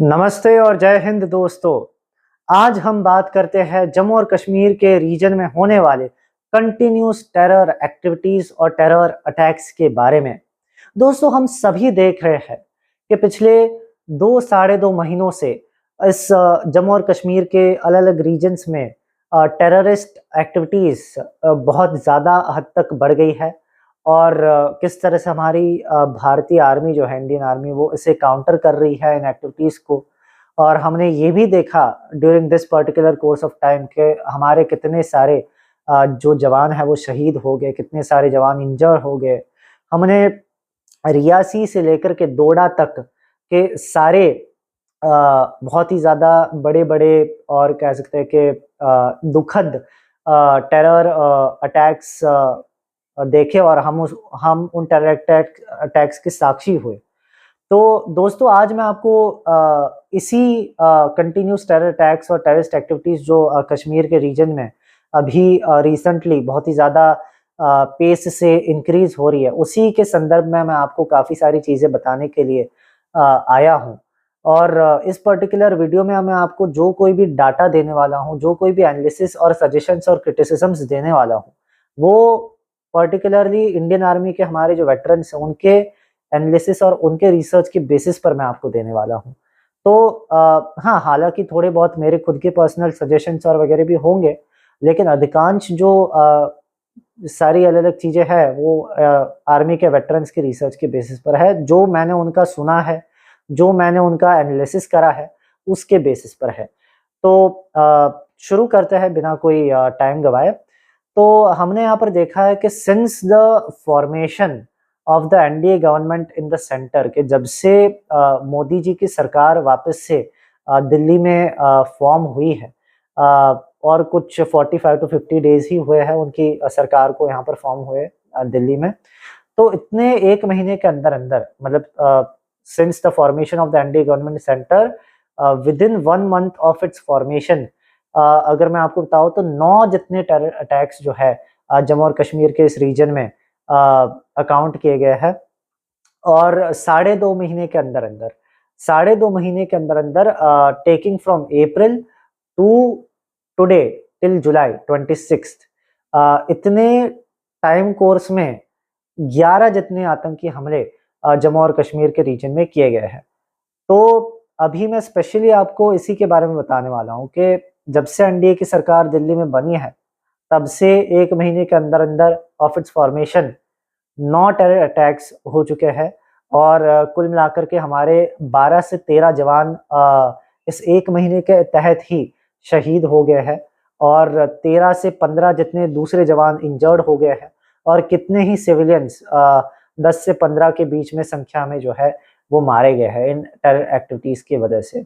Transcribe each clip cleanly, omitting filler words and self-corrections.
नमस्ते और जय हिंद दोस्तों। आज हम बात करते हैं जम्मू और कश्मीर के रीजन में होने वाले कंटिन्यूस टेरर एक्टिविटीज और टेरर अटैक्स के बारे में। दोस्तों, हम सभी देख रहे हैं कि पिछले 2 साढ़े 2 महीनों से इस जम्मू और कश्मीर के अलग अलग रीजन्स में टेररिस्ट एक्टिविटीज बहुत ज़्यादा हद तक बढ़ गई है। और किस तरह से हमारी भारतीय आर्मी जो है, इंडियन आर्मी, वो इसे काउंटर कर रही है इन एक्टिविटीज़ को। और हमने ये भी देखा during this particular course of time के हमारे कितने सारे जो जवान है वो शहीद हो गए, कितने सारे जवान इंजर्ड हो गए। हमने रियासी से लेकर के डोडा तक के सारे बहुत ही ज़्यादा बड़े-बड़े और कह सकते हैं कि दुखद टेरर अटैक्स देखे और हम उन टेरर अटैक्स के साक्षी हुए। तो दोस्तों, आज मैं आपको इसी कंटिन्यूस टेरर अटैक्स और टेररिस्ट एक्टिविटीज़ जो कश्मीर के रीजन में अभी रिसेंटली बहुत ही ज़्यादा पेस से इंक्रीज़ हो रही है, उसी के संदर्भ में मैं आपको काफ़ी सारी चीज़ें बताने के लिए आया हूँ। और इस पर्टिकुलर वीडियो में मैं आपको जो कोई भी डाटा देने वाला हूँ, जो कोई भी एनालिसिस और सजेशंस और क्रिटिसिज्म्स देने वाला हूँ, वो पर्टिकुलरली इंडियन आर्मी के हमारे जो वेटरन्स हैं, उनके एनालिसिस और उनके रिसर्च के बेसिस पर मैं आपको देने वाला हूँ। तो हाँ, हालाँकि थोड़े बहुत मेरे खुद के पर्सनल सजेशंस और वगैरह भी होंगे, लेकिन अधिकांश जो सारी अलग-अलग चीज़ें हैं वो आर्मी के वेटरन्स के रिसर्च के बेसिस पर है। जो मैंने उनका सुना है, जो मैंने उनका एनालिसिस करा है, उसके बेसिस पर है। तो शुरू करते हैं बिना कोई टाइम गवाए। तो हमने यहाँ पर देखा है कि since the formation of the NDA government in the centre, के जब से मोदी जी की सरकार वापस से दिल्ली में फॉर्म हुई है, और कुछ 45 टू 50 डेज ही हुए हैं उनकी सरकार को यहाँ पर फॉर्म हुए दिल्ली में। तो इतने 1 महीने के अंदर-अंदर, मतलब since the formation of the NDA government centre, within 1 month of its formation, अगर मैं आपको बताऊँ तो 9 जितने टेरर अटैक्स जो है जम्मू और कश्मीर के इस रीजन में अकाउंट किए गए हैं। और साढ़े 2 महीने के अंदर-अंदर, साढ़े 2 महीने के अंदर-अंदर, taking from April to today till July 26th, इतने टाइम कोर्स में 11 जितने आतंकी हमले जम्मू और कश्मीर के रीजन में किए गए हैं। तो अभी मैं स्पेशली आपको इसी के बारे में बताने वाला हूँ कि जब से एनडीए की सरकार दिल्ली में बनी है, तब से 1 महीने के अंदर-अंदर of its formation 9 terror attacks हो चुके हैं। और कुल मिलाकर के हमारे 12 से 13 जवान इस 1 महीने के तहत ही शहीद हो गए हैं, और 13 से 15 जितने दूसरे जवान इंजर्ड हो गए हैं, और कितने ही सिविलियंस 10 से 15 के बीच में संख्या में जो है वो मारे गए हैं इन टेरर एक्टिविटीज़ की वजह से।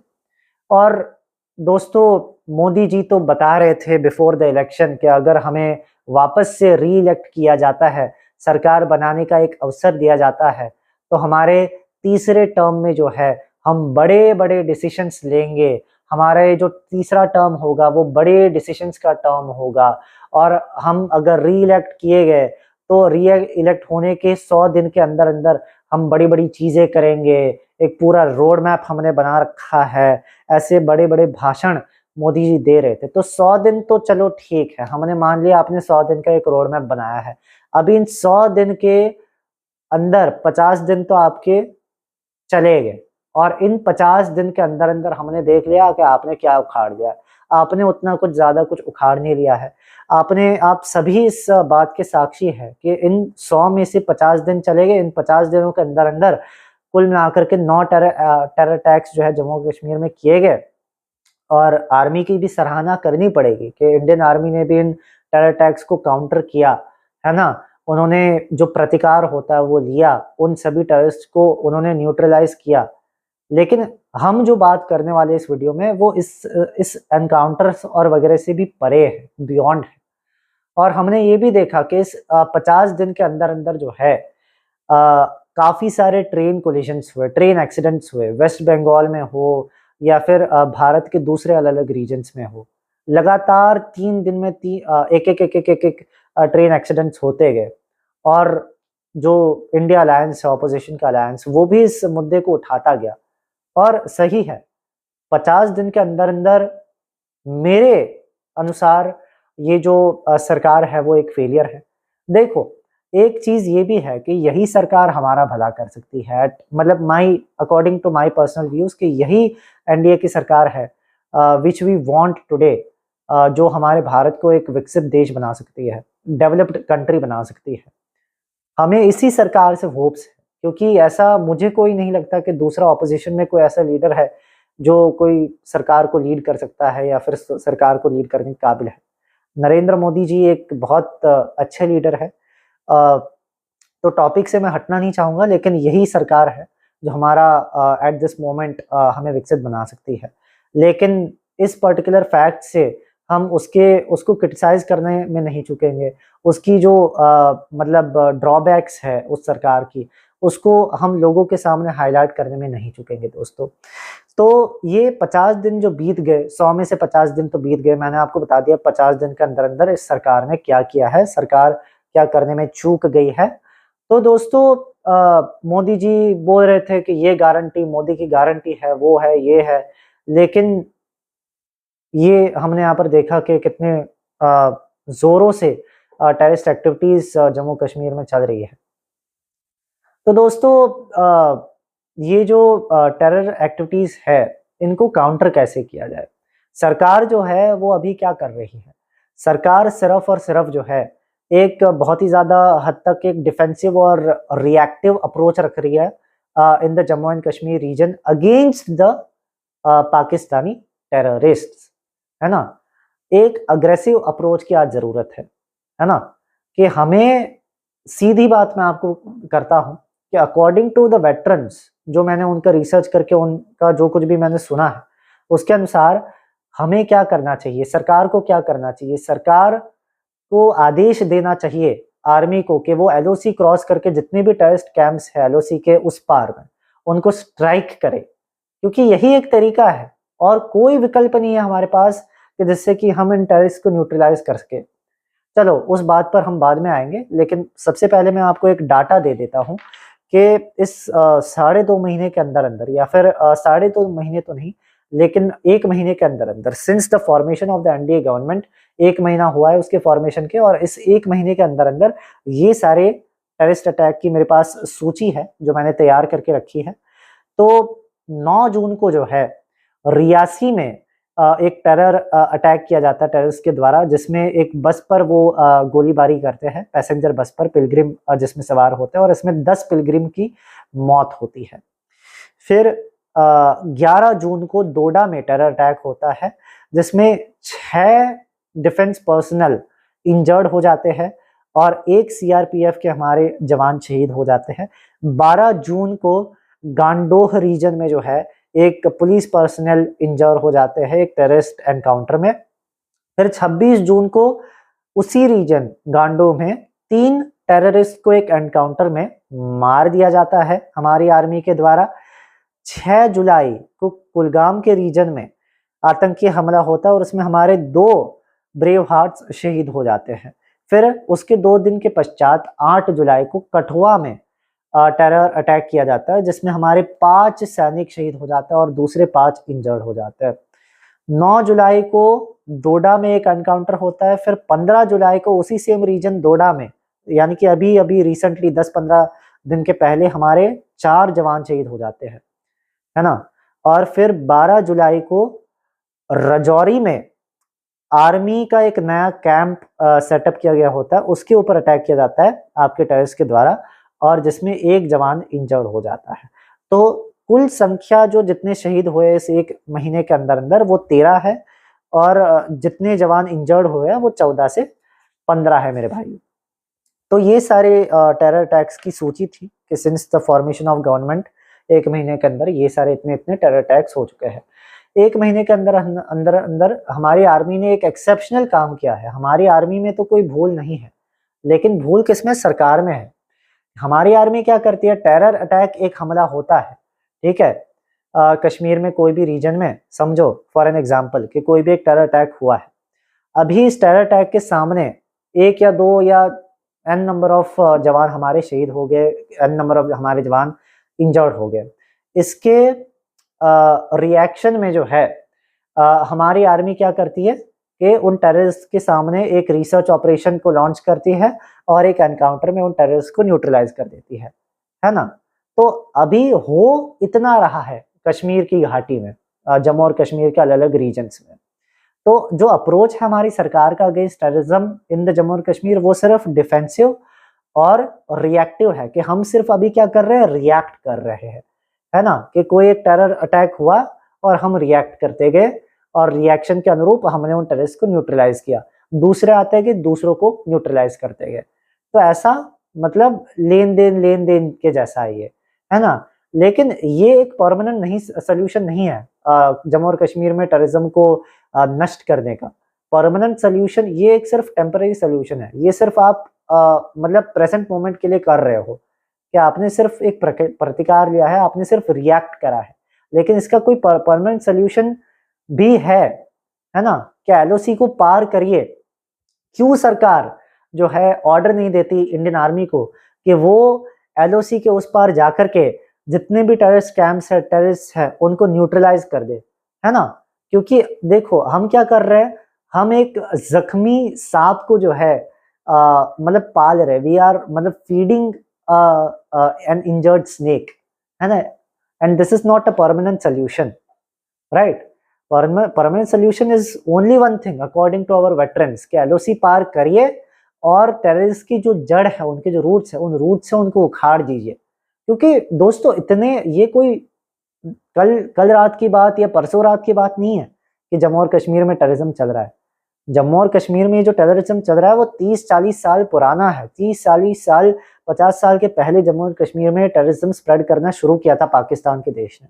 और दोस्तों, मोदी जी तो बता रहे थे बिफोर द इलेक्शन कि अगर हमें वापस से री इलेक्ट किया जाता है, सरकार बनाने का एक अवसर दिया जाता है, तो हमारे तीसरे टर्म में जो है हम बड़े-बड़े डिसीजंस लेंगे। हमारा ये जो तीसरा टर्म होगा वो बड़े डिसीजंस का टर्म होगा, और हम अगर री इलेक्ट किए गए तो री इलेक्ट होने के 100 दिन के अंदर-अंदर हम बड़ी-बड़ी चीज़ें करेंगे। एक पूरा रोड मैप हमने बना रखा है। ऐसे बड़े-बड़े भाषण मोदी जी दे रहे थे। तो 100 दिन तो चलो ठीक है, हमने मान लिया आपने 100 दिन का एक रोड मैप बनाया है। अभी इन 100 दिन के अंदर 50 दिन तो आपके चले गए, और इन 50 दिन के अंदर-अंदर हमने देख लिया कि आपने क्या उखाड़ लिया। आपने उतना कुछ ज़्यादा कुछ उखाड़ नहीं लिया है। आप सभी इस बात के साक्षी हैं कि इन 100 में से 50 दिन चले गए। इन 50 दिनों के अंदर-अंदर कुल मिलाकर के 9 टेरर अटैक्स जो है जम्मू कश्मीर में किए गए। और आर्मी की भी सराहना करनी पड़ेगी कि इंडियन आर्मी ने भी इन टेरर अटैक्स को काउंटर किया, है ना? उन्होंने जो प्रतिकार होता है वो लिया, उन सभी टेररिस्ट को उन्होंने न्यूट्रलाइज़ किया। लेकिन हम जो बात करने वाले इस वीडियो में वो इस एनकाउंटर्स और वगैरह से भी परे है, बियॉन्ड है। और हमने ये भी देखा कि इस 50 दिन के अंदर-अंदर जो है काफ़ी सारे ट्रेन कोलिजन्स हुए, ट्रेन एक्सीडेंट्स हुए, वेस्ट बंगाल में हो या फिर भारत के दूसरे अलग-अलग रीजन्स में हो। लगातार 3 दिन में एक-एक ट्रेन एक्सीडेंट्स होते गए। और जो इंडिया अलायंस है, ऑपोजिशन का अलायंस, वो भी इस मुद्दे को उठाता गया। और सही है, 50 दिन के अंदर अंदर मेरे अनुसार ये जो सरकार है वो एक फेलियर है। देखो, एक चीज ये भी है कि यही सरकार हमारा भला कर सकती है, मतलब my according to my personal views, कि यही एनडीए की सरकार है विच वी वांट टुडे, जो हमारे भारत को एक विकसित देश बना सकती है, डेवलप्ड कंट्री बना सकती है। हमें इसी सरकार से होप्स है, क्योंकि ऐसा मुझे कोई नहीं लगता कि दूसरा ऑपोजिशन में कोई ऐसा लीडर है जो कोई सरकार को लीड कर सकता है या फिर सरकार को लीड करने के काबिल है। नरेंद्र मोदी जी एक बहुत अच्छे लीडर है। तो टॉपिक से मैं हटना नहीं चाहूँगा, लेकिन यही सरकार है जो हमारा एट दिस मोमेंट हमें विकसित बना सकती है। लेकिन इस पर्टिकुलर फैक्ट से हम उसको क्रिटिसाइज करने में नहीं चुकेंगे। उसकी जो मतलब ड्रॉबैक्स है उस सरकार की, उसको हम लोगों के सामने हाईलाइट करने में नहीं चुकेंगे दोस्तों। तो ये 50 दिन जो बीत गए, 100 में से 50 दिन तो बीत गए, मैंने आपको बता दिया 50 दिन के अंदर अंदर इस सरकार ने क्या किया है, सरकार क्या करने में चूक गई है। तो दोस्तों, मोदी जी बोल रहे थे कि ये गारंटी, मोदी की गारंटी है, वो है, ये है, लेकिन ये हमने यहाँ पर देखा कि कितने जोरों से टेररिस्ट एक्टिविटीज जम्मू कश्मीर में चल रही है। तो दोस्तों, ये जो टेरर एक्टिविटीज है, इनको काउंटर कैसे किया जाए? सरकार जो है वो अभी क्या कर रही है? सरकार सिर्फ और सिर्फ जो है एक बहुत ही ज्यादा हद तक एक डिफेंसिव और रिएक्टिव अप्रोच रख रही है in the Jammu and Kashmir region against the Pakistani terrorists, है ना। एक अग्रेसिव अप्रोच की आज जरूरत है ना, कि हमें सीधी बात मैं आपको करता हूं कि अकॉर्डिंग टू द वेटरन्स, जो मैंने उनका रिसर्च करके उनका जो कुछ भी मैंने सुना है, उसके अनुसार हमें क्या करना चाहिए, सरकार को क्या करना चाहिए? सरकार को आदेश देना चाहिए आर्मी को कि वो एलओसी क्रॉस करके जितने भी टेररिस्ट कैंप्स है एलओसी के उस पार में, उनको स्ट्राइक करे, क्योंकि यही एक तरीका है और कोई विकल्प नहीं है हमारे पास कि जिससे कि हम इन टेररिस्ट को न्यूट्रलाइज कर सके। चलो उस बात पर हम बाद में आएंगे, लेकिन सबसे पहले मैं आपको एक डाटा दे देता हूं कि इस 2.5 महीने के अंदर अंदर, या फिर 2.5 महीने तो नहीं, लेकिन 1 महीने के अंदर अंदर, since the formation of the NDA government, 1 महीना हुआ है उसके फॉर्मेशन के, और इस 1 महीने के अंदर अंदर ये सारे टेररिस्ट अटैक की मेरे पास सूची है जो मैंने तैयार करके रखी है। तो 9 जून को जो है रियासी में एक टेरर अटैक किया जाता है टेररिस्ट के द्वारा, जिसमें एक बस पर वो गोलीबारी करते हैं, पैसेंजर बस पर, पिलग्रिम जिसमें सवार होते हैं, और इसमें 10 पिलग्रिम की मौत होती है। फिर 11 जून को डोडा में टेरर अटैक होता है, जिसमें 6 डिफेंस पर्सनल इंजर्ड हो जाते हैं और 1 सीआरपीएफ के हमारे जवान शहीद हो जाते हैं। 12 जून को गांडोह रीजन में जो है एक पुलिस पर्सनल इंजर हो जाते हैं एक टेररिस्ट एनकाउंटर में। फिर 26 जून को उसी रीजन गांडोह में 3 टेररिस्ट को एक एनकाउंटर में मार दिया जाता है हमारी आर्मी के द्वारा। 6 जुलाई को कुलगाम के रीजन में आतंकी हमला होता है और उसमें हमारे 2 ब्रेव हार्ट्स शहीद हो जाते हैं। फिर उसके 2 दिन के पश्चात 8 जुलाई को कठुआ में टेरर अटैक किया जाता है, जिसमें हमारे 5 सैनिक शहीद हो जाते हैं और दूसरे 5 इंजर्ड हो जाते हैं। 9 जुलाई को डोडा में एक एनकाउंटर होता है। फिर 15 जुलाई को उसी सेम रीजन डोडा में, यानी कि अभी अभी रिसेंटली 10-15 दिन के पहले हमारे 4 जवान शहीद हो जाते हैं, है ना। और फिर 12 जुलाई को राजौरी में आर्मी का एक नया कैंप सेटअप किया गया होता है, उसके ऊपर अटैक किया जाता है आपके टेररिस्ट के द्वारा, और जिसमें 1 जवान इंजर्ड हो जाता है। तो कुल संख्या जो जितने शहीद हुए इस 1 महीने के अंदर अंदर वो 13 है, और जितने जवान इंजर्ड हुए हैं वो 14 से 15 है मेरे भाई। तो ये सारे टेरर अटैक्स की सूची थी कि since the formation of government 1 महीने के अंदर ये सारे इतने इतने टेरर अटैक्स हो चुके हैं। 1 महीने के अंदर अंदर अंदर हमारी आर्मी ने एक एक्सेप्शनल काम किया है। हमारी आर्मी में तो कोई भूल नहीं है, लेकिन भूल किसमें? सरकार में है। हमारी आर्मी क्या करती है? टेरर अटैक एक हमला होता है, ठीक है, कश्मीर में कोई भी रीजन में, समझो फॉर एन एग्जांपल कि कोई भी एक टेरर अटैक हुआ है। अभी इस टेरर अटैक के सामने 1 या 2 या एन नंबर ऑफ जवान हमारे शहीद हो गए, एन नंबर ऑफ हमारे जवान इंजर्ड हो गए। इसके रिएक्शन में जो है हमारी आर्मी क्या करती है कि उन टेररिस्ट के सामने एक रिसर्च ऑपरेशन को लॉन्च करती है और एक एनकाउंटर में उन टेररिस्ट को न्यूट्रलाइज कर देती है ना। तो अभी हो इतना रहा है कश्मीर की घाटी में, जम्मू और कश्मीर के अलग अलग रीजन्स में। तो जो अप्रोच है हमारी सरकार का against terrorism in the Jammu और कश्मीर, वो सिर्फ डिफेंसिव और रिएक्टिव है कि हम सिर्फ अभी क्या कर रहे हैं, रिएक्ट कर रहे हैं, है ना, कि कोई एक टेरर अटैक हुआ और हम रिएक्ट करते गए और रिएक्शन के अनुरूप हमने उन टेररिस्ट को न्यूट्रलाइज किया। दूसरे आते हैं कि दूसरों को न्यूट्रलाइज करते गए। तो ऐसा मतलब लेन देन के जैसा है ना। लेकिन ये एक परमानेंट नहीं सोल्यूशन नहीं है जम्मू और कश्मीर में टेररिज्म को नष्ट करने का। परमानेंट सोल्यूशन ये एक सिर्फ टेम्पररी सोल्यूशन है। ये सिर्फ आप मतलब प्रेजेंट मोमेंट के लिए कर रहे हो कि आपने सिर्फ एक प्रतिकार लिया है, आपने सिर्फ रिएक्ट करा है, लेकिन इसका कोई परमानेंट सोल्यूशन भी है ना। कि एलओसी को पार करिए। क्यों सरकार जो है ऑर्डर नहीं देती इंडियन आर्मी को कि वो एलओसी के उस पार जाकर के जितने भी टेररिस्ट कैंप्स है, टेररिस्ट है, उनको न्यूट्रलाइज कर दे, है ना। क्योंकि देखो हम क्या कर रहे हैं, हम एक जख्मी सांप को जो है मतलब पाल रहे, वी आर मतलब फीडिंग एन इंजर्ड स्नेक, है ना। And this is not a permanent solution, right. Permanent solution is only one thing according to our veterans कि एलओसी पार करिए और टेररिस्ट की जो जड़ है, उनके जो रूट्स है, उन रूट से उनको उखाड़ दीजिए। क्योंकि दोस्तों इतने ये कोई कल रात की बात या परसों रात की बात नहीं है कि जम्मू और कश्मीर में टेररिज्म चल रहा है। जम्मू और कश्मीर में जो टेररिज्म चल रहा है वो 30-40 साल पुराना है। 30-40 साल 50 साल के पहले जम्मू और कश्मीर में टेररिज्म स्प्रेड करना शुरू किया था पाकिस्तान के देश ने,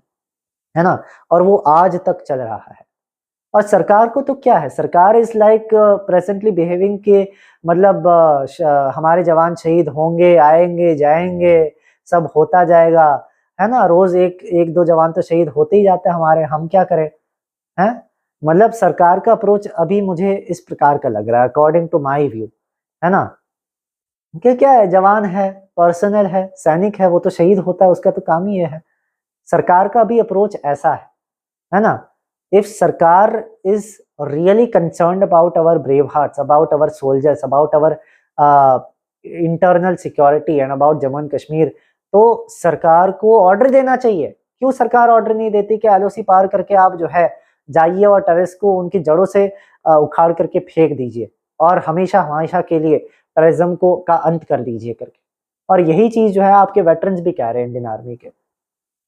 है ना। और वो आज तक चल रहा है। और सरकार को तो क्या है, सरकार इज लाइक प्रेजेंटली बिहेविंग के मतलब हमारे जवान शहीद होंगे, आएंगे जाएंगे, सब होता जाएगा, है ना। रोज एक दो जवान तो शहीद होते ही जाते हैं हमारे, हम क्या करें, हैं। मतलब सरकार का अप्रोच अभी मुझे इस प्रकार का लग रहा है अकॉर्डिंग टू माय व्यू, है ना। कि क्या है, जवान है, पर्सनल है, सैनिक है, वो तो शहीद होता है, उसका तो काम ही ये है। सरकार का भी अप्रोच ऐसा है ना। इफ सरकार is really concerned about our brave hearts, about our soldiers, about our internal security and about Jammu and Kashmir, तो सरकार को ऑर्डर देना चाहिए। क्यों सरकार ऑर्डर नहीं देती कि एलओसी पार करके आप जो है जाइए और टेररिस्ट को उनकी जड़ों से उखाड़ करके फेंक दीजिए और हमेशा हमेशा के लिए टेररिज्म को का अंत कर दीजिए करके। और यही चीज जो है आपके वेटरन्स भी कह रहे हैं इंडियन आर्मी के।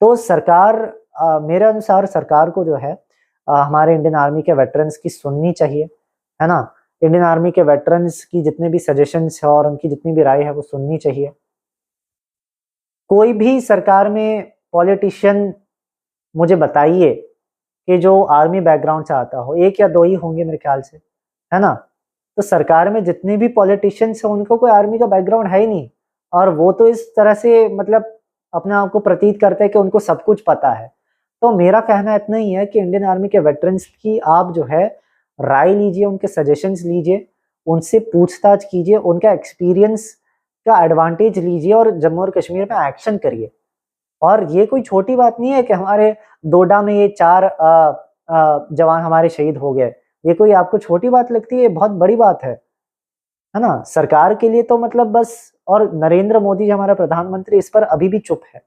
तो सरकार मेरे अनुसार सरकार को जो है हमारे इंडियन आर्मी के वेटरन्स की सुननी चाहिए, है ना। इंडियन आर्मी के वेटरन्स की जितने भी सजेशंस है और उनकी जितनी भी राय है वो सुननी चाहिए। कोई भी सरकार में पॉलिटिशियन मुझे बताइए कि जो आर्मी बैकग्राउंड से आता हो, एक या दो ही होंगे मेरे ख्याल से, है ना। तो सरकार में जितने भी पॉलिटिशियंस हैं उनको कोई आर्मी का बैकग्राउंड है ही नहीं, और वो तो इस तरह से मतलब अपने आप को प्रतीत करते हैं कि उनको सब कुछ पता है। तो मेरा कहना इतना ही है कि इंडियन आर्मी के वेटरन्स की आप जो है राय लीजिए, उनके सजेशंस लीजिए, उनसे पूछताछ कीजिए, उनका एक्सपीरियंस का एडवांटेज लीजिए और जम्मू और कश्मीर में एक्शन करिए। और ये कोई छोटी बात नहीं है कि हमारे डोडा में ये 4 जवान हमारे शहीद हो गए। ये कोई आपको छोटी बात लगती है? ये बहुत बड़ी बात है ना। सरकार के लिए तो मतलब बस, और नरेंद्र मोदी जी हमारा प्रधानमंत्री इस पर अभी भी चुप है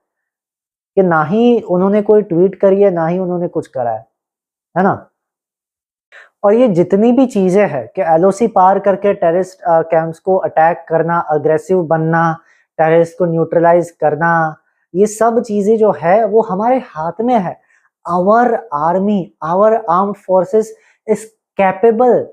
कि ना ही उन्होंने कोई ट्वीट करी है, ना ही उन्होंने कुछ करा है ना। और ये जितनी भी चीजें हैं कि एलओसी पार करके टेररिस्ट कैंप्स को अटैक करना, अग्रेसिव बनना, टेररिस्ट को न्यूट्रलाइज करना, ये सब चीजें जो है वो हमारे हाथ में है। Our army, our arm forces is capable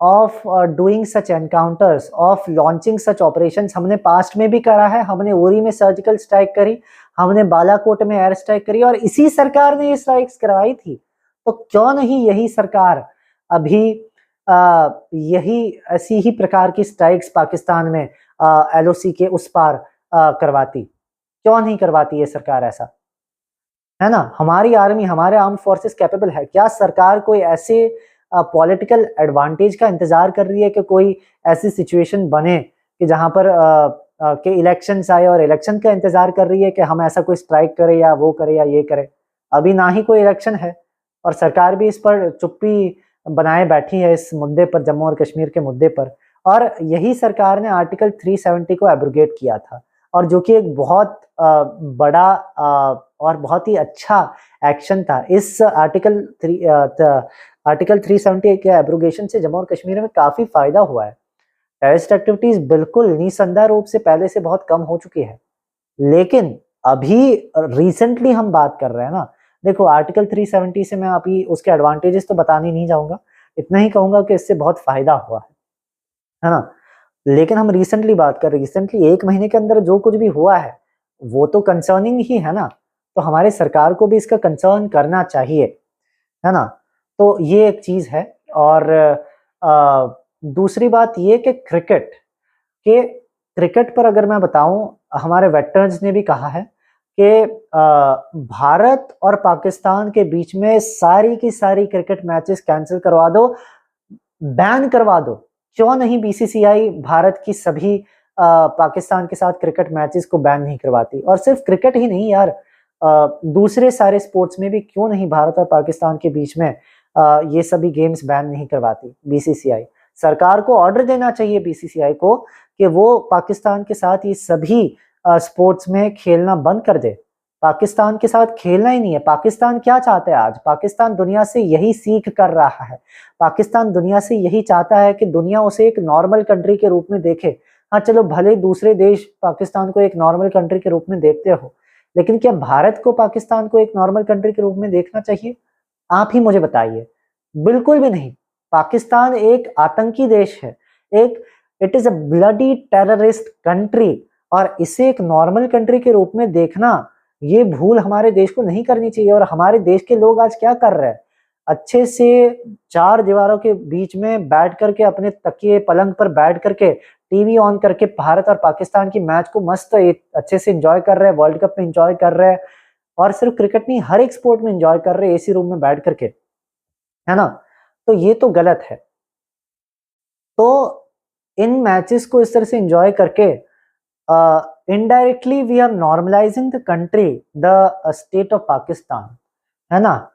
of doing such encounters, of launching such operations. हमने पास्ट में भी करा है, हमने उरी में सर्जिकल स्ट्राइक करी, हमने बालाकोट में एयर स्ट्राइक करी और इसी सरकार ने ये स्ट्राइक्स करवाई थी। तो क्यों नहीं यही सरकार अभी यही ऐसी ही प्रकार की स्ट्राइक्स पाकिस्तान में एलओसी के उस पार करवाती? क्यों नहीं करवाती ये सरकार ऐसा, है ना। हमारी आर्मी, हमारे आर्म फोर्सेस कैपेबल है। क्या सरकार कोई ऐसे पॉलिटिकल एडवांटेज का इंतजार कर रही है कि कोई ऐसी सिचुएशन बने कि जहां पर के इलेक्शंस आए और इलेक्शन का इंतजार कर रही है कि हम ऐसा कोई स्ट्राइक करें या वो करें या ये करें? अभी ना ही कोई इलेक्शन है और सरकार भी इस पर चुप्पी बनाए बैठी है इस मुद्दे पर, जम्मू और कश्मीर के मुद्दे पर। और यही सरकार ने आर्टिकल 370 को एब्रोगेट किया था, और जो कि एक बहुत बड़ा और बहुत ही अच्छा एक्शन था। इस आर्टिकल 370 के एब्रोगेशन से जम्मू और कश्मीर में काफी फायदा हुआ है। टेररिस्ट एक्टिविटीज बिल्कुल निसंदेह रूप से पहले से बहुत कम हो चुकी है, लेकिन अभी रिसेंटली हम बात कर रहे हैं ना। देखो, आर्टिकल 370 से मैं अभी उसके एडवांटेजेस तो बताने नहीं जाऊंगा, इतना ही कहूंगा कि इससे बहुत फायदा हुआ है ना। लेकिन हम रिसेंटली बात कर रहे हैं, रिसेंटली 1 महीने के अंदर जो कुछ भी हुआ है वो तो कंसर्निंग ही है ना। तो हमारे सरकार को भी इसका कंसर्न करना चाहिए, है ना। तो ये एक चीज है। और दूसरी बात ये कि क्रिकेट पर अगर मैं बताऊं, हमारे वेटरन्स ने भी कहा है कि भारत और पाकिस्तान के बीच में सारी की सारी क्रिकेट मैचेस कैंसिल करवा दो, बैन करवा दो। क्यों नहीं बीसीसीआई भारत की सभी पाकिस्तान के साथ क्रिकेट मैचेस को बैन नहीं करवाती? और सिर्फ क्रिकेट ही नहीं यार, दूसरे सारे स्पोर्ट्स में भी क्यों नहीं भारत और पाकिस्तान के बीच में ये सभी गेम्स बैन नहीं करवाती बीसीसीआई? सरकार को ऑर्डर देना चाहिए बीसीसीआई को कि वो पाकिस्तान के साथ ये सभी स्पोर्ट्स में खेलना बंद कर दे। पाकिस्तान के साथ खेलना ही नहीं है। पाकिस्तान क्या चाहता है आज? पाकिस्तान दुनिया से यही सीख कर रहा है। पाकिस्तान दुनिया से यही चाहता है कि दुनिया उसे एक नॉर्मल कंट्री के रूप में देखे। हाँ चलो, भले दूसरे देश पाकिस्तान को एक नॉर्मल कंट्री के रूप में देखते हो, लेकिन क्या भारत को पाकिस्तान को एक नॉर्मल कंट्री के रूप में देखना चाहिए? आप ही मुझे बताइए। बिल्कुल भी नहीं। पाकिस्तान एक आतंकी देश है, एक it is a bloody terrorist country, और इसे एक नॉर्मल कंट्री के रूप में देखना, ये भूल हमारे देश को नहीं करनी चाहिए। और हमारे देश के लोग आज क्या कर रहे हैं? अच्छे से चार दीवारों के बीच में बैठ करके, अपने तकिए पलंग पर बैठ करके, टीवी ऑन करके भारत और पाकिस्तान की मैच को मस्त अच्छे से एंजॉय कर रहे हैं, वर्ल्ड कप में एंजॉय कर रहे हैं। और सिर्फ क्रिकेट नहीं, हर एक स्पोर्ट में एंजॉय कर रहे हैं एसी रूम में बैठ करके, है ना। तो ये तो गलत है। तो इन मैचेस को इस तरह से एंजॉय करके indirectly we are normalising the country, the state of Pakistan, है ना।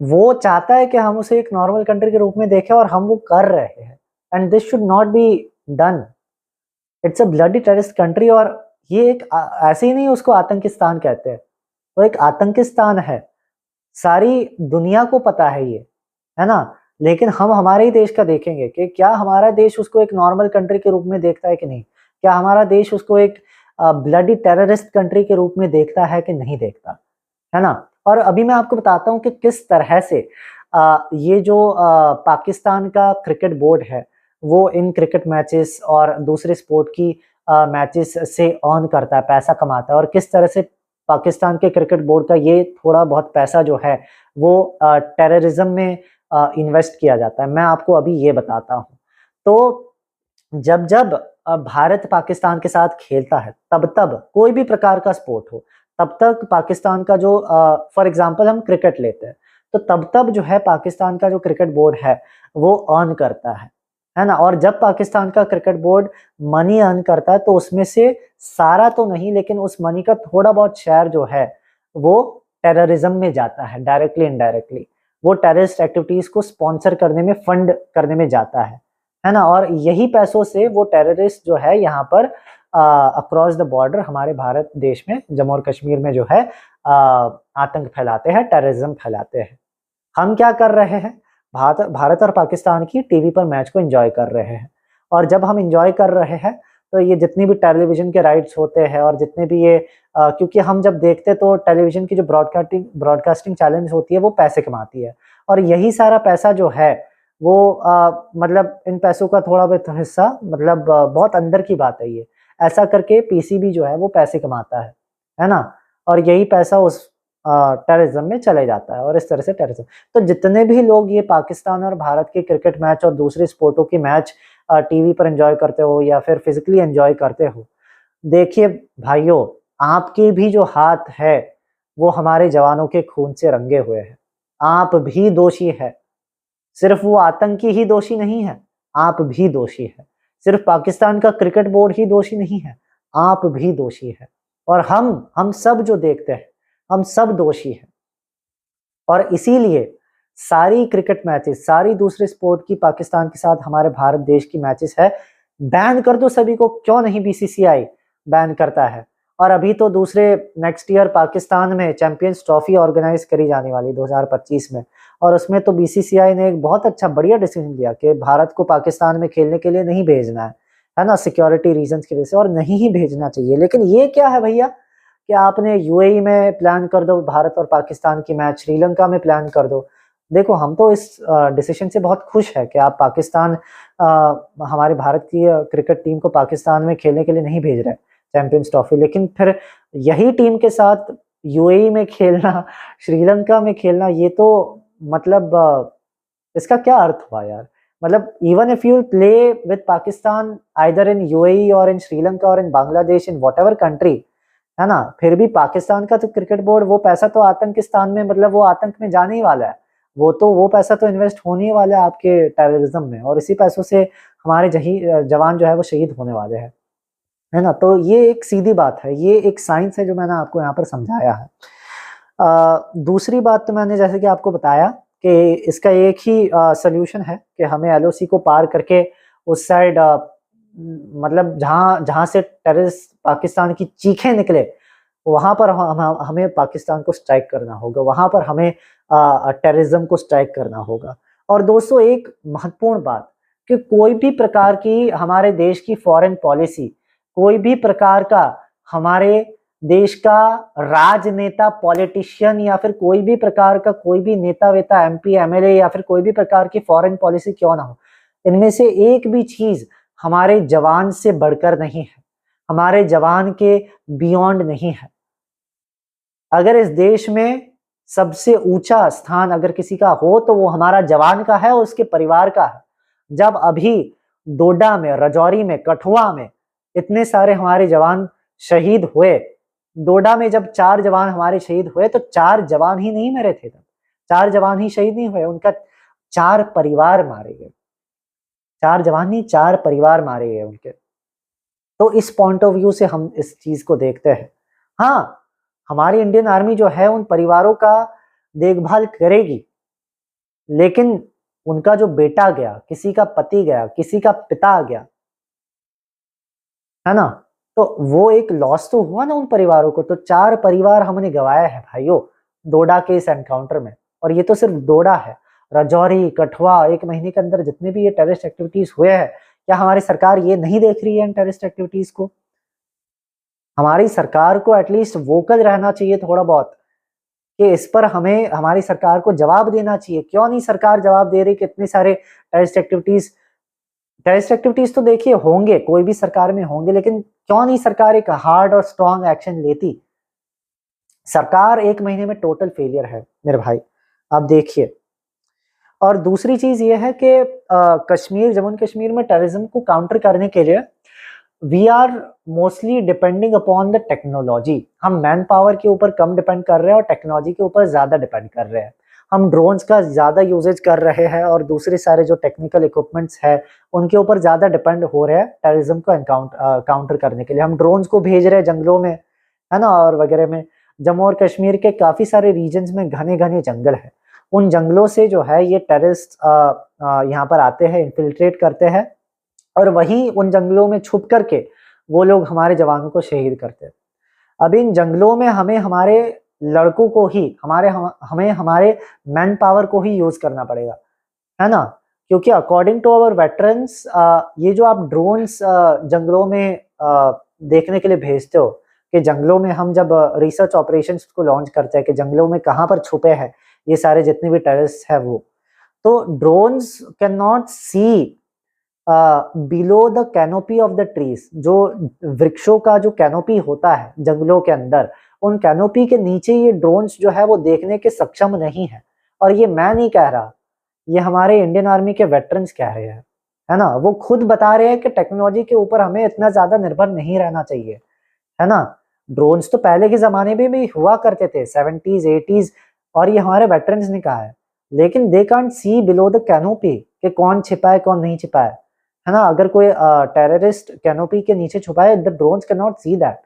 वो चाहता है कि हम उसे एक नॉर्मल कंट्री के रूप में देखें, और हम वो कर रहे हैं। And this should not be done. It's a bloody terrorist country. और ये एक ऐसे ही नहीं उसको आतंकिस्तान कहते हैं, वो एक आतंकिस्तान है। सारी दुनिया को पता है ये, है ना। लेकिन हम हमारे ही देश का देखेंगे कि क्या हमारा देश उसको एक नॉर्मल कंट्री के रूप में देखता है कि नहीं? क्या हमारा देश उसको एक ब्लडी टेररिस्ट कंट्री के रूप में देखता है कि नहीं देखता, है ना। और अभी मैं आपको बताता हूँ कि किस तरह से ये जो पाकिस्तान का क्रिकेट बोर्ड है, वो इन क्रिकेट मैचेस और दूसरे स्पोर्ट की मैचेस से अर्न करता है, पैसा कमाता है। और किस तरह से पाकिस्तान के क्रिकेट बोर्ड का ये थोड़ा बहुत पैसा जो है वो टेररिज्म में इन्वेस्ट किया जाता है, मैं आपको अभी ये बताता हूँ। तो जब जब भारत पाकिस्तान के साथ खेलता है, तब तब कोई भी प्रकार का स्पोर्ट हो, तब तक पाकिस्तान का जो फॉर एग्जांपल हम क्रिकेट लेते हैं, तो तब तब जो है पाकिस्तान का जो क्रिकेट बोर्ड है वो अर्न करता है ना। और जब पाकिस्तान का क्रिकेट बोर्ड मनी अर्न करता है, तो उसमें से सारा तो नहीं, लेकिन उस मनी का थोड़ा बहुत शेयर जो है वो टेररिज्म में जाता है, डायरेक्टली इनडायरेक्टली। वो टेररिस्ट एक्टिविटीज को स्पॉन्सर करने में, फंड करने में जाता है ना। और यही पैसों से वो टेररिस्ट जो है यहाँ पर अक्रॉस द बॉर्डर हमारे भारत देश में, जम्मू और कश्मीर में जो है आतंक फैलाते हैं, टेररिज्म फैलाते हैं। हम क्या कर रहे हैं? भारत और पाकिस्तान की टीवी पर मैच को एंजॉय कर रहे हैं। और जब हम एंजॉय कर रहे हैं, तो ये जितनी भी टेलीविजन के राइट्स होते हैं, और जितने भी ये क्योंकि हम जब देखते तो टेलीविजन की जो ब्रॉडकास्टिंग चैलेंज होती है वो पैसे कमाती है, और यही सारा पैसा जो है वो मतलब इन पैसों का थोड़ा बहुत हिस्सा, मतलब बहुत अंदर की बात है ये, ऐसा करके पीसीबी जो है वो पैसे कमाता है ना। और यही पैसा उस टेररिज्म में चले जाता है, और इस तरह से टेररिज्म। तो जितने भी लोग ये पाकिस्तान और भारत के क्रिकेट मैच और दूसरे स्पोर्टों की मैच टीवी पर एंजॉय करते हो या फिर फिजिकली एंजॉय करते हो, देखिए भाइयों, आपके भी जो हाथ है वो हमारे जवानों के खून से रंगे हुए हैं। आप भी दोषी है। सिर्फ वो आतंकी ही दोषी नहीं है, आप भी दोषी है। सिर्फ पाकिस्तान का क्रिकेट बोर्ड ही दोषी नहीं है, आप भी दोषी है। और हम सब जो देखते हैं, हम सब दोषी हैं। और इसीलिए सारी क्रिकेट मैचेस, सारी दूसरे स्पोर्ट की पाकिस्तान के साथ हमारे भारत देश की मैचेस है, बैन कर दो सभी को, क्यों नहीं बीसीसीआई बैन करता है। और अभी तो दूसरे नेक्स्ट ईयर पाकिस्तान में चैंपियंस ट्रॉफी ऑर्गेनाइज करी जाने वाली 2025 में, और उसमें तो बीसीसीआई ने एक बहुत अच्छा बढ़िया डिसीजन लिया कि भारत को पाकिस्तान में खेलने के लिए नहीं भेजना है ना, सिक्योरिटी रीजंस की वजह से, और नहीं ही भेजना चाहिए। लेकिन ये क्या है भैया कि आपने यूएई में प्लान कर दो भारत और पाकिस्तान की मैच, श्रीलंका में प्लान कर दो। देखो हम तो इस डिसीजन से बहुत खुश है कि आप पाकिस्तान हमारे भारत की क्रिकेट टीम को पाकिस्तान में खेलने के लिए नहीं भेज रहे चैंपियंस ट्रॉफी, लेकिन फिर यही टीम के साथ यूएई में खेलना, श्रीलंका में खेलना, ये तो मतलब इसका क्या अर्थ हुआ यार। मतलब even if you play with Pakistan either in UAE और इन श्रीलंका और इन बांग्लादेश, इन व्हाटएवर कंट्री, है ना, फिर भी पाकिस्तान का तो क्रिकेट बोर्ड वो पैसा तो आतंकिस्तान में, मतलब वो आतंक में जाने ही वाला है, वो पैसा तो इन्वेस्ट होने ही वाला है आपके टेररिज्म में, और इसी पैसों से हमारे जवान जो है वो शहीद होने वाले हैं, है ना। तो ये एक सीधी बात है, ये एक साइंस है जो मैंने आपको यहाँ पर समझाया है। दूसरी बात तो मैंने जैसे कि आपको बताया कि इसका एक ही सोल्यूशन है कि हमें एलओसी को पार करके उस साइड, मतलब जहां से टेररिस्ट पाकिस्तान की चीखें निकले, वहां पर हमें पाकिस्तान को स्ट्राइक करना होगा, वहां पर हमें टेररिज्म को स्ट्राइक करना होगा। और दोस्तों एक महत्वपूर्ण बात कि कोई भी प्रकार की हमारे देश की फॉरेन पॉलिसी, कोई भी प्रकार का हमारे देश का राजनेता, पॉलिटिशियन, या फिर कोई भी प्रकार का कोई भी नेता वेता, एमपी एमएलए, या फिर कोई भी प्रकार की फॉरेन पॉलिसी क्यों ना हो, इनमें से एक भी चीज हमारे जवान से बढ़कर नहीं है, हमारे जवान के बियॉन्ड नहीं है। अगर इस देश में सबसे ऊंचा स्थान अगर किसी का हो तो वो हमारा जवान का है, उसके परिवार का है। जब अभी डोडा में, राजौरी में, कठुआ में इतने सारे हमारे जवान शहीद हुए, डोडा में जब 4 जवान हमारे शहीद हुए तो 4 जवान ही नहीं मरे थे, तब 4 जवान ही शहीद नहीं हुए, उनका 4 परिवार मारे गए, 4 जवान नहीं 4 परिवार मारे गए उनके। तो इस पॉइंट ऑफ व्यू से हम इस चीज को देखते हैं। हाँ, हमारी इंडियन आर्मी जो है उन परिवारों का देखभाल करेगी, लेकिन उनका जो बेटा गया, किसी का पति गया, किसी का पिता गया, है ना, तो वो एक लॉस तो हुआ ना उन परिवारों को। तो 4 परिवार हमने गंवाया है भाइयों डोडा के इस एनकाउंटर में, और ये तो सिर्फ डोडा है, राजौरी, कठुआ, 1 महीने के अंदर जितने भी ये टेररिस्ट एक्टिविटीज हुए हैं, क्या हमारी सरकार ये नहीं देख रही है इन टेररिस्ट एक्टिविटीज को? हमारी सरकार को एटलीस्ट वोकल रहना चाहिए थोड़ा बहुत, कि इस पर हमें हमारी सरकार को जवाब देना चाहिए। क्यों नहीं सरकार जवाब दे रही? कितने सारे टेररिस्ट एक्टिविटीज तो देखिए होंगे, कोई भी सरकार में होंगे, लेकिन क्यों नहीं सरकार एक हार्ड और स्ट्रॉन्ग एक्शन लेती? सरकार 1 महीने में टोटल फेलियर है मेरे भाई, आप देखिए। और दूसरी चीज ये है कि कश्मीर, जम्मू एंड कश्मीर में टेररिज्म को काउंटर करने के लिए we are mostly depending upon the technology. हम मैन पावर के ऊपर कम डिपेंड कर रहे हैं और टेक्नोलॉजी के ऊपर ज्यादा डिपेंड कर रहे हैं। हम ड्रोन्स का ज्यादा यूजेज कर रहे हैं और दूसरे सारे जो टेक्निकल इक्विपमेंट्स है उनके ऊपर ज्यादा डिपेंड हो रहे हैं टेररिज्म को काउंटर करने के लिए। हम ड्रोन्स को भेज रहे हैं जंगलों में, है ना, और वगैरह में। जम्मू और कश्मीर के काफी सारे रीजन्स में घने घने जंगल है, उन जंगलों से जो है ये टेररिस्ट यहाँ पर आते हैं, इन्फिल्ट्रेट करते हैं, और वहीं उन जंगलों में छुप करके वो लोग हमारे जवानों को शहीद करते हैं। अब इन जंगलों में हमें हमारे लड़कों को ही, हमें हमारे मैन पावर को ही यूज करना पड़ेगा, है ना, क्योंकि अकॉर्डिंग टू अवर वेटरन्स ये जो आप ड्रोन्स जंगलों में देखने के लिए भेजते हो, कि जंगलों में हम जब रिसर्च ऑपरेशंस को लॉन्च करते हैं कि जंगलों में कहाँ पर छुपे हैं ये सारे जितने भी टेररिस्ट है वो, तो drones can not see below the canopy of the trees. जो वृक्षों का जो कैनोपी होता है जंगलों के अंदर, उन कैनोपी के नीचे ये ड्रोन्स जो है वो देखने के सक्षम नहीं है। और ये मैं नहीं कह रहा, ये हमारे इंडियन आर्मी के वेटरन्स कह रहे हैं, है ना, वो खुद बता रहे हैं कि टेक्नोलॉजी के ऊपर हमें इतना ज्यादा निर्भर नहीं रहना चाहिए, है ना। ड्रोन्स तो पहले के जमाने में भी हुआ करते थे, 70s 80s, और ये हमारे वेटरन्स ने कहा है, लेकिन they can't see below the canopy कि कौन छिपा है कौन नहीं छिपा है ना। अगर कोई टेररिस्ट कैनोपी के नीचे छुपा है, the drones can not see that.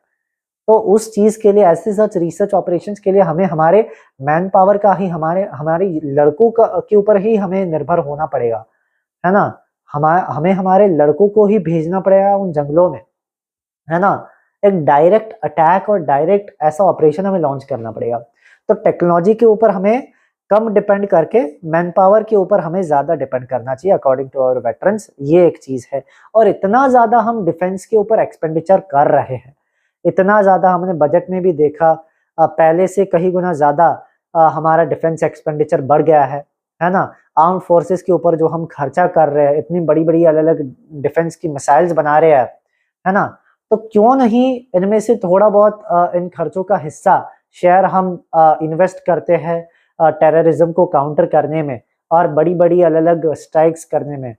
तो उस चीज के लिए, ऐसे सच रिसर्च ऑपरेशंस के लिए हमें हमारे मैन पावर का ही, हमारे लड़कों का के ऊपर ही हमें निर्भर होना पड़ेगा, है ना। हमें हमारे लड़कों को ही भेजना पड़ेगा उन जंगलों में, है ना। एक डायरेक्ट अटैक और डायरेक्ट ऐसा ऑपरेशन हमें लॉन्च करना पड़ेगा। तो टेक्नोलॉजी के ऊपर हमें कम डिपेंड करके मैन पावर के ऊपर हमें ज्यादा डिपेंड करना चाहिए अकॉर्डिंग टू आवर वेटरन्स, ये एक चीज है। और इतना ज्यादा हम डिफेंस के ऊपर एक्सपेंडिचर कर रहे हैं, इतना ज्यादा हमने बजट में भी देखा, पहले से कहीं गुना ज्यादा हमारा डिफेंस एक्सपेंडिचर बढ़ गया है ना। आर्म्ड फोर्सेस के ऊपर जो हम खर्चा कर रहे हैं, इतनी बड़ी बड़ी अलग अलग डिफेंस की मिसाइल्स बना रहे हैं, है ना। तो क्यों नहीं इनमें से थोड़ा बहुत इन खर्चों का हिस्सा शेयर हम इन्वेस्ट करते हैं टेररिज्म को काउंटर करने में और बड़ी बड़ी अलग अलग स्ट्राइक्स करने में,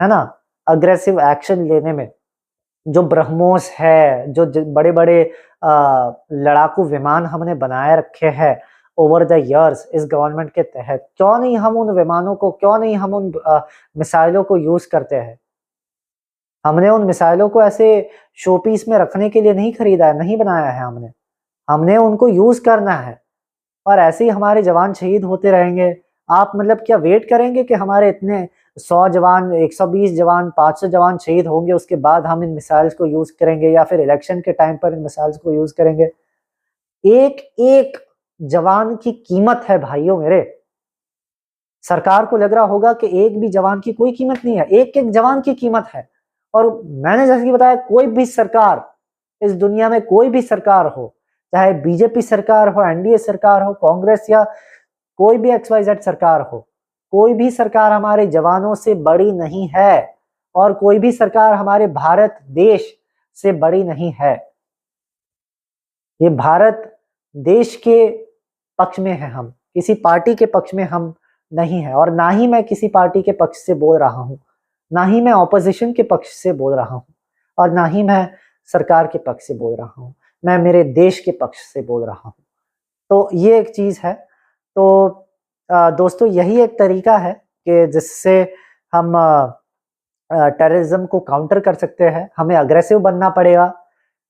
है ना, अग्रेसिव एक्शन लेने में। जो ब्रह्मोस है, जो बड़े बड़े लड़ाकू विमान हमने बनाए रखे हैं ओवर द इयर्स इस गवर्नमेंट के तहत, क्यों नहीं हम उन विमानों को, क्यों नहीं हम उन मिसाइलों को यूज करते हैं। हमने उन मिसाइलों को ऐसे शोपीस में रखने के लिए नहीं खरीदा है, नहीं बनाया है हमने, हमने उनको यूज करना है। और ऐसे ही हमारे जवान शहीद होते रहेंगे। आप मतलब क्या वेट करेंगे कि हमारे इतने 100 जवान, 120 जवान, 500 जवान शहीद होंगे, उसके बाद हम इन मिसाइल्स को यूज करेंगे, या फिर इलेक्शन के टाइम पर इन मिसाइल्स को यूज करेंगे। एक एक जवान की कीमत है भाइयों मेरे। सरकार को लग रहा होगा कि एक भी जवान की कोई कीमत नहीं है, एक एक जवान की कीमत है। और मैंने जैसे कि बताया, कोई भी सरकार इस दुनिया में, कोई भी सरकार हो, चाहे बीजेपी सरकार हो, एनडीए सरकार हो, कांग्रेस या कोई भी XYZ सरकार हो, कोई भी सरकार हमारे जवानों से बड़ी नहीं है और कोई भी सरकार हमारे भारत देश से बड़ी नहीं है। ये भारत देश के पक्ष में है, हम किसी पार्टी के पक्ष में हम नहीं है। और ना ही मैं किसी पार्टी के पक्ष से बोल रहा हूं, ना ही मैं ऑपोजिशन के पक्ष से बोल रहा हूं, और ना ही मैं सरकार के पक्ष से बोल रहा हूं, मैं मेरे देश के पक्ष से बोल रहा हूं। तो ये एक चीज है। तो दोस्तों, यही एक तरीका है कि जिससे हम टेररिज्म को काउंटर कर सकते हैं। हमें अग्रेसिव बनना पड़ेगा,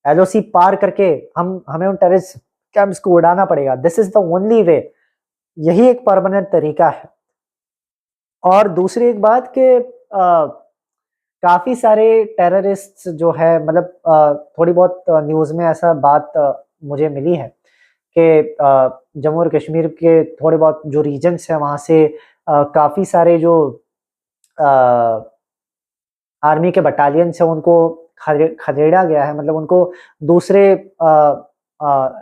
LOC पार करके हमें उन टेररिस्ट कैंप्स को उड़ाना पड़ेगा। This is the only way, यही एक परमानेंट तरीका है। और दूसरी एक बात कि काफी सारे टेररिस्ट जो है, मतलब थोड़ी बहुत न्यूज में ऐसा बात मुझे मिली है कि जम्मू और कश्मीर के थोड़े बहुत जो रीजन्स हैं वहां से काफी सारे जो आर्मी के बटालियंस हैं उनको खदेड़ा गया है। मतलब उनको दूसरे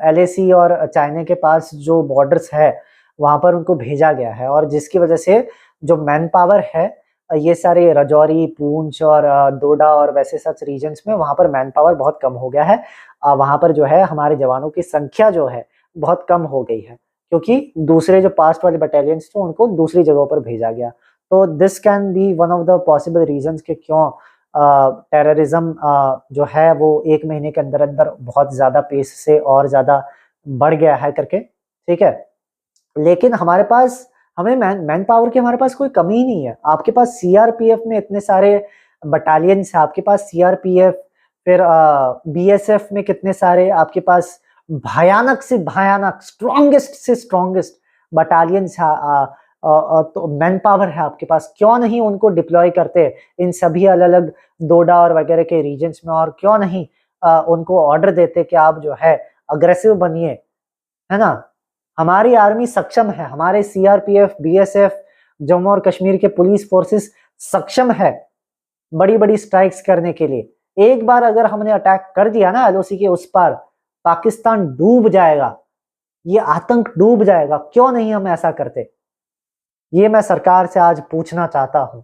LAC और चाइना के पास जो बॉर्डर्स है वहां पर उनको भेजा गया है, और जिसकी वजह से जो मैन पावर है, ये सारे राजौरी, पूंछ और डोडा और वैसे सच रीजन्स में वहां पर मैन पावर बहुत कम हो गया है। वहां पर जो है हमारे जवानों की संख्या जो है बहुत कम हो गई है, क्योंकि दूसरे जो पास्ट वाले बटालियंस थे उनको दूसरी जगहों पर भेजा गया। तो this can be one of the possible reasons कि क्यों टेररिज्म जो है वो एक महीने के अंदर अंदर बहुत ज्यादा पेस से और ज्यादा बढ़ गया है करके, ठीक है। लेकिन हमारे पास, हमें मैन पावर की हमारे पास कोई कमी ही नहीं है। आपके पास CRPF में इतने सारे बटालियंस है, आपके पास CRPF, फिर BSF में कितने सारे आपके पास भयानक से भयानक, स्ट्रॉन्गेस्ट से स्ट्रॉन्गेस्ट बटालियंस है, तो मैन पावर है आपके पास। क्यों नहीं उनको डिप्लॉय करते इन सभी अलग अलग डोडा और वगैरह के रीजन्स में, और क्यों नहीं उनको ऑर्डर देते कि आप जो है अग्रेसिव बनिए, है ना। हमारी आर्मी सक्षम है, हमारे CRPF, BSF, जम्मू और कश्मीर के पुलिस फोर्सेस सक्षम है बड़ी बड़ी स्ट्राइक्स करने के लिए। एक बार अगर हमने अटैक कर दिया ना LOC के उस पार, पाकिस्तान डूब जाएगा, ये आतंक डूब जाएगा। क्यों नहीं हम ऐसा करते, ये मैं सरकार से आज पूछना चाहता हूं।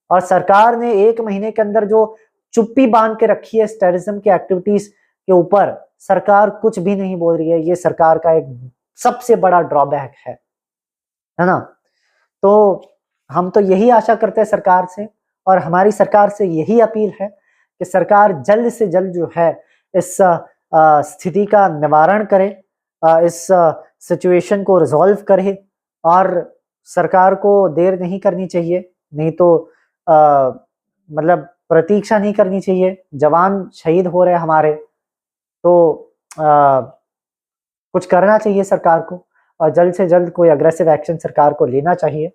और सरकार ने एक महीने के अंदर जो चुप्पी बांध के रखी है टेररिज्म की एक्टिविटीज के ऊपर, सरकार कुछ भी नहीं बोल रही है। ये सरकार का एक सबसे बड़ा ड्रॉबैक है ना। तो हम तो यही आशा करते हैं सरकार से, और हमारी सरकार से यही अपील है कि सरकार जल्द से जल्द जो है इस स्थिति का निवारण करे, इस सिचुएशन को रिजॉल्व करे, और सरकार को देर नहीं करनी चाहिए, नहीं तो मतलब प्रतीक्षा नहीं करनी चाहिए। जवान शहीद हो रहे हमारे, तो कुछ करना चाहिए सरकार को और जल्द से जल्द कोई अग्रेसिव एक्शन सरकार को लेना चाहिए।